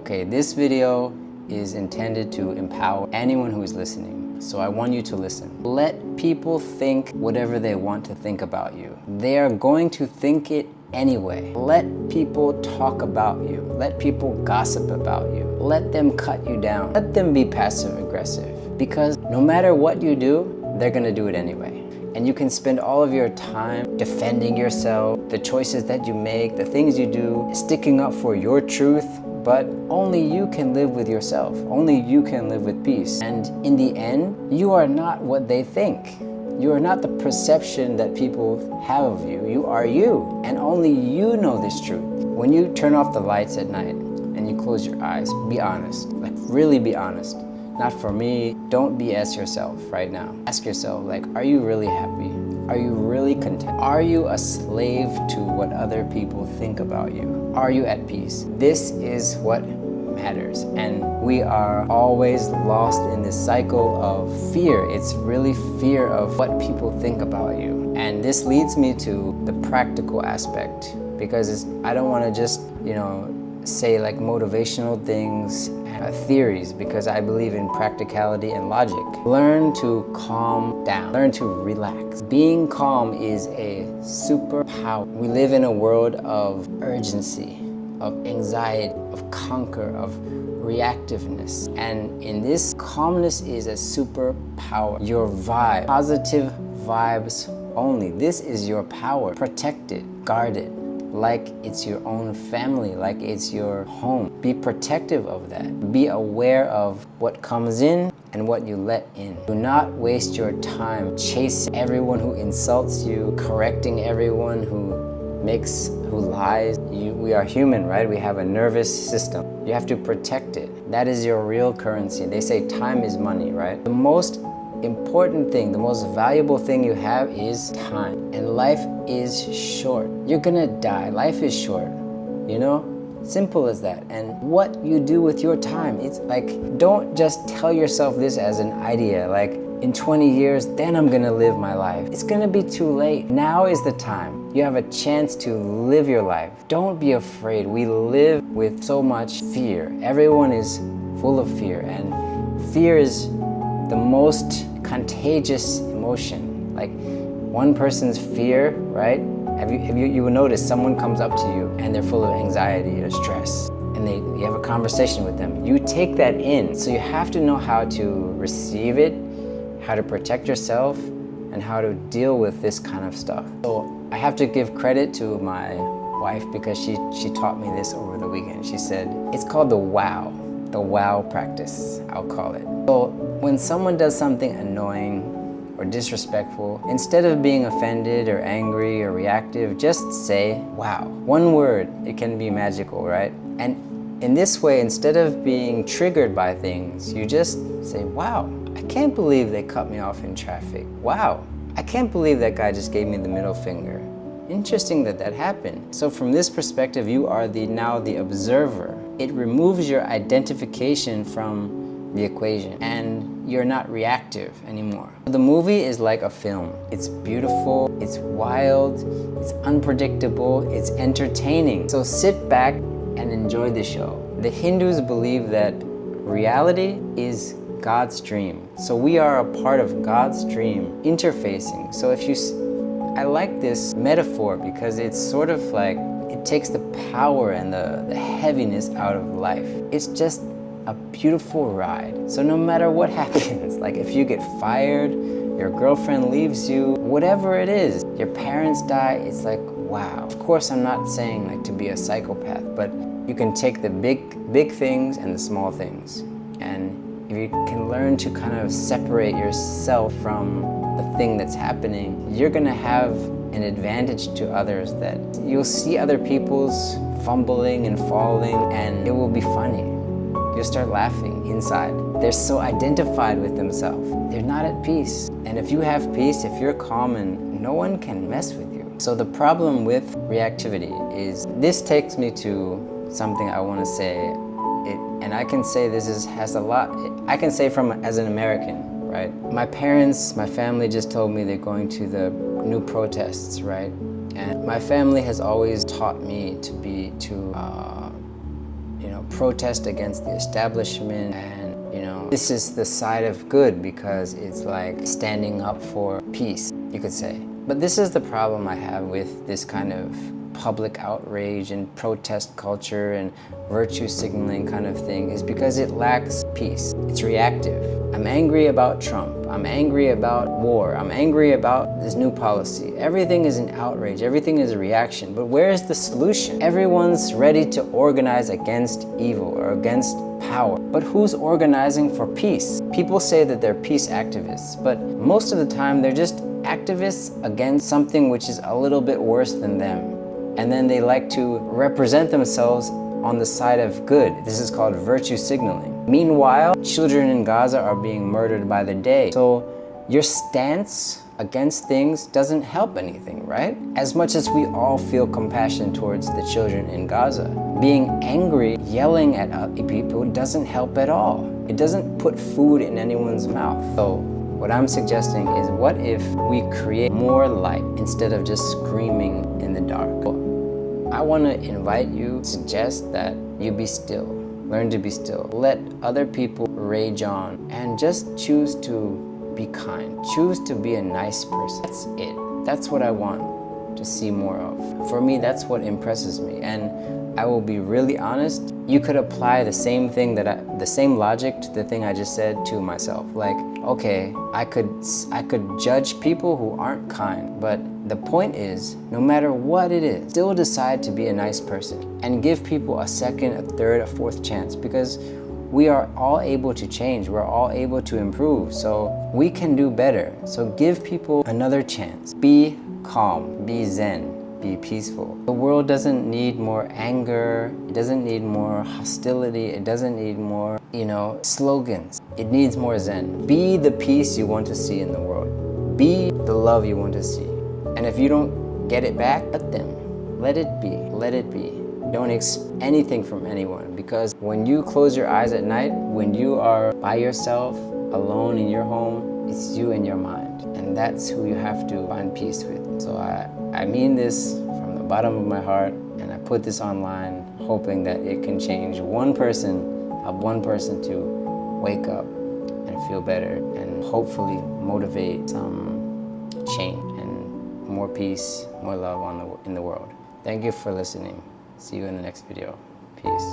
Okay, this video is intended to empower anyone who is listening. So I want you to listen. Let people think whatever they want to think about you. They are going to think it anyway. Let people talk about you. Let people gossip about you. Let them cut you down. Let them be passive aggressive. Because no matter what you do, they're gonna do it anyway. And you can spend all of your time defending yourself, the choices that you make, the things you do, sticking up for your truth, but only you can live with yourself. Only you can live with peace. And in the end, you are not what they think. You are not the perception that people have of you. You are you, and only you know this truth. When you turn off the lights at night and you close your eyes, be honest, like really be honest. Not for me, don't BS yourself right now. Ask yourself, like, are you really happy? Are you really content? Are you a slave to what other people think about you? Are you at peace? This is what matters. And we are always lost in this cycle of fear. It's really fear of what people think about you. And this leads me to the practical aspect, because I don't want to just, say like motivational things, theories, because I believe in practicality and logic. Learn to calm down. Learn to relax. Being calm is a superpower. We live in a world of urgency, of anxiety, of conquer, of reactiveness. And in this, calmness is a superpower. Your vibe, positive vibes only. This is your power. Protect it, guard it, like it's your own family, like it's your home. Be protective of that. Be aware of what comes in and what you let in. Do not waste your time chasing everyone who insults you, correcting everyone who lies. We are human, right? We have a nervous system. You have to protect it. That is your real currency. They say time is money, right? The most important thing, the most valuable thing you have is time. And life is short. You're gonna die. Life is short, Simple as that. And what you do with your time, it's like, don't just tell yourself this as an idea, like in 20 years, then I'm gonna live my life. It's gonna be too late. Now is the time. You have a chance to live your life. Don't be afraid. We live with so much fear. Everyone is full of fear, and fear is the most contagious emotion. Like one person's fear, right? You will notice someone comes up to you and they're full of anxiety or stress, and you have a conversation with them. You take that in. So you have to know how to receive it, how to protect yourself, and how to deal with this kind of stuff. So I have to give credit to my wife, because she taught me this over the weekend. She said, it's called the wow practice, I'll call it. So when someone does something annoying or disrespectful, instead of being offended or angry or reactive, just say, wow. One word, it can be magical, right? And in this way, instead of being triggered by things, you just say, wow, I can't believe they cut me off in traffic. Wow, I can't believe that guy just gave me the middle finger. Interesting that happened. So from this perspective, you are now the observer. It removes your identification from the equation, and you're not reactive anymore. The movie is like a film. It's beautiful, it's wild, it's unpredictable, it's entertaining. So sit back and enjoy the show. The Hindus believe that reality is God's dream. So we are a part of God's dream, interfacing. So I like this metaphor, because it's sort of like, it takes the power and the heaviness out of life. It's just a beautiful ride. So no matter what happens, like if you get fired, your girlfriend leaves you, whatever it is, your parents die, it's like, wow. Of course, I'm not saying like to be a psychopath, but you can take the big things and the small things. And if you can learn to kind of separate yourself from the thing that's happening, you're gonna have an advantage to others, that you'll see other people's fumbling and falling, and it will be funny. You'll start laughing inside. They're so identified with themselves. They're not at peace. And if you have peace, if you're calm, and no one can mess with you. So the problem with reactivity is, this takes me to something I want to say. And I can say has a lot. I can say as an American, right? My parents, my family just told me they're going to the new protests, right? And my family has always taught me to protest against the establishment, and this is the side of good because it's like standing up for peace, you could say. But this is the problem I have with this kind of public outrage and protest culture and virtue signaling kind of thing, is because it lacks peace. It's reactive. I'm angry about Trump. I'm angry about war. I'm angry about this new policy. Everything is an outrage. Everything is a reaction. But where is the solution? Everyone's ready to organize against evil or against power. But who's organizing for peace? People say that they're peace activists, but most of the time they're just activists against something which is a little bit worse than them. And then they like to represent themselves on the side of good. This is called virtue signaling. Meanwhile, children in Gaza are being murdered by the day. So your stance against things doesn't help anything, right? As much as we all feel compassion towards the children in Gaza, being angry, yelling at people doesn't help at all. It doesn't put food in anyone's mouth. So what I'm suggesting is, what if we create more light instead of just screaming in the dark? I want to invite you, suggest that you be still. Learn to be still. Let other people rage on and just choose to be kind. Choose to be a nice person. That's it. That's what I want to see more of. For me, that's what impresses me. And I will be really honest, you could apply the same thing the same logic to the thing I just said to myself. Like, okay, I could judge people who aren't kind, but the point is, no matter what it is, still decide to be a nice person and give people a second, a third, a fourth chance, because we are all able to change. We're all able to improve. So we can do better. So give people another chance. Be calm, be zen, be peaceful. The world doesn't need more anger. It doesn't need more hostility. It doesn't need more, slogans. It needs more zen. Be the peace you want to see in the world. Be the love you want to see. And if you don't get it back, let them. Let it be. Let it be. Don't expect anything from anyone, because when you close your eyes at night, when you are by yourself, alone in your home, it's you and your mind. And that's who you have to find peace with. So I mean this from the bottom of my heart, and I put this online hoping that it can change one person, help one person to wake up and feel better, and hopefully motivate some change and more peace, more love in the world. Thank you for listening. See you in the next video. Peace.